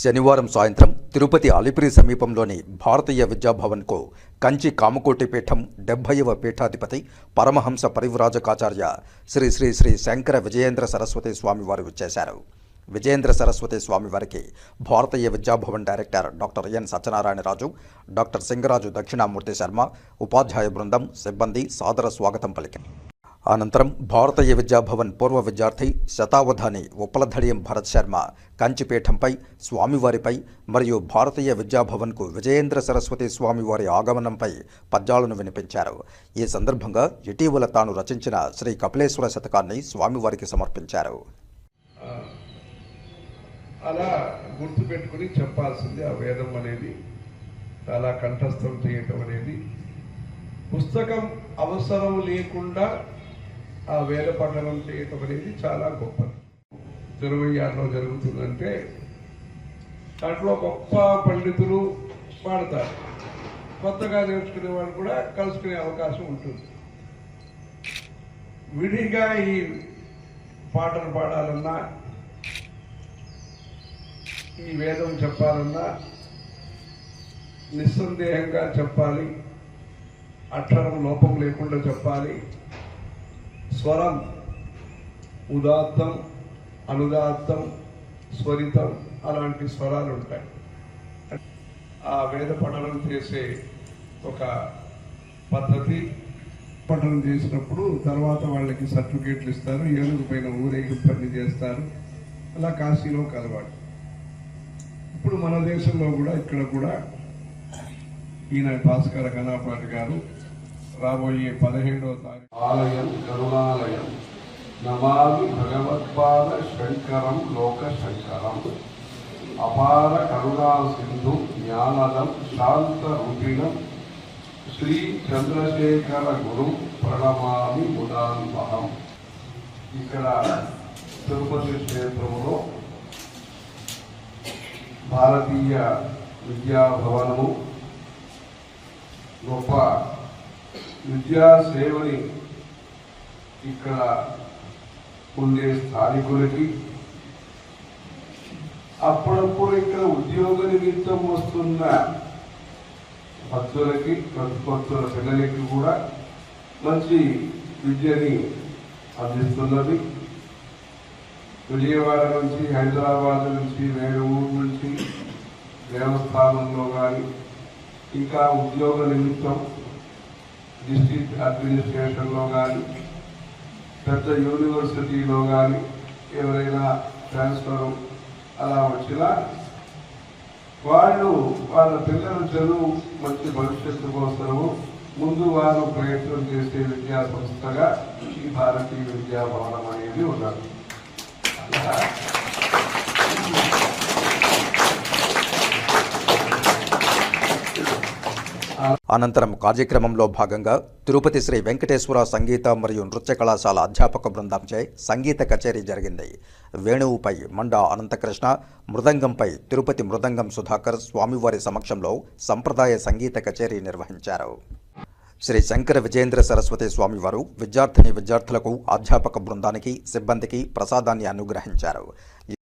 శనివారం సాయంత్రం తిరుపతి అలిపిరి సమీపంలోని భారతీయ విద్యాభవన్కు కంచి కామకోటి పీఠం 70వ పీఠాధిపతి పరమహంస పరివ్రాజకాచార్య శ్రీ శ్రీ శ్రీ శంకర విజయేంద్ర సరస్వతి స్వామివారు విచ్చేశారు. విజయేంద్ర సరస్వతి స్వామివారికి భారతీయ Vidya Bhavan director doctor N Satyanarayanaraju, doctor Singaraju Dakshinamurthy Sharma, ఉపాధ్యాయ బృందం, సిబ్బంది సాదర స్వాగతం పలికారు. అనంతరం భారతీయ విద్యాభవన్ పూర్వ విద్యార్థి శతావధాని ఉప్పలధడియం భరత్ శర్మ కంచిపీఠంపై, స్వామివారిపై మరియు భారతీయ విద్యాభవన్కు విజయేంద్ర సరస్వతి స్వామివారి ఆగమనంపై పద్యాలను వినిపించారు. ఈ సందర్భంగా ఇటీవల తాను రచించిన శ్రీ కపిలేశ్వర శతకాన్ని స్వామివారికి సమర్పించారు. అలా గుర్తుపెట్టుకుని చెప్పాల్సింది ఆ వేదం అనేది, చాలా కంఠస్థం చేయటం అనేది, పుస్తకం అవసరం లేకుండా ఆ వేద పఠనం చేయటం అనేది చాలా గొప్పది. 26లో జరుగుతుందంటే దాంట్లో గొప్ప పండితులు పాడతారు, కొత్తగా నేర్చుకునే వాళ్ళు కూడా కలుసుకునే అవకాశం ఉంటుంది. విడిగా ఈ పాటలు పాడాలన్నా, ఈ వేదం చెప్పాలన్నా నిస్సందేహంగా చెప్పాలి, అక్షరం లోపం లేకుండా చెప్పాలి. స్వరం ఉదాత్తం, అనుదాత్తం, స్వరితం అలాంటి స్వరాలు ఉంటాయి. ఆ వేద పఠనం చేసే ఒక పద్ధతి. పఠనం చేసినప్పుడు తర్వాత వాళ్ళకి సర్టిఫికేట్లు ఇస్తారు, ఏనుగు పైన ఊరేగింపు చేస్తారు. అలా కాశీలో కలవాడు. ఇప్పుడు మన దేశంలో కూడా ఇక్కడ కూడా ఈయన భాస్కర ఘనాపాటి గారు రాబోయే 17వ తారీఖు ఆలయం కరుణాలయం నమామి భగవత్పాద శంకరం లోక శంకరం అపార కరుణా సింధు జ్ఞానదం శాంత రూపిణం శ్రీ చంద్రశేఖర గురు ప్రణమామి ముదాన్వహం. ఇక్కడ తిరుపతి క్షేత్రంలో భారతీయ విద్యాభవనము గొప్ప విద్యా సేవని ఇక్కడ ఉండే స్థానికులకి, అప్పుడప్పుడు ఇక్కడ ఉద్యోగ నిమిత్తం వస్తున్న భక్తులకి, భక్తుల పిల్లలకి కూడా మంచి విద్యని అందిస్తున్నది. విజయవాడ నుంచి, హైదరాబాద్ నుంచి, వేరే ఊరు నుంచి దేవస్థానంలో కానీ, ఇంకా ఉద్యోగ నిమిత్తం డిస్ట్రిక్ట్ అడ్మినిస్ట్రేషన్లో కానీ, పెద్ద యూనివర్సిటీలో కానీ ఎవరైనా ట్రాన్స్ఫర్ అలా వచ్చినా వాళ్ళు వాళ్ళ పిల్లల చదువు మంచి భవిష్యత్తు కోసము ముందు వారు ప్రయత్నం చేసే విద్యా సంస్థగా ఈ భారతీయ విద్యాభవనం అనేది ఉన్నది. అనంతరం కార్యక్రమంలో భాగంగా తిరుపతి శ్రీ వెంకటేశ్వర సంగీత మరియు నృత్య కళాశాల అధ్యాపక బృందంచే సంగీత కచేరీ జరిగింది. వేణువుపై మండా అనంతకృష్ణ, మృదంగంపై తిరుపతి మృదంగం సుధాకర్ స్వామివారి సమక్షంలో సంప్రదాయ సంగీత కచేరీ నిర్వహించారు. శ్రీ శంకర విజయేంద్ర సరస్వతి స్వామివారు విద్యార్థిని విద్యార్థులకు, అధ్యాపక బృందానికి, సిబ్బందికి ప్రసాదాన్ని అనుగ్రహించారు.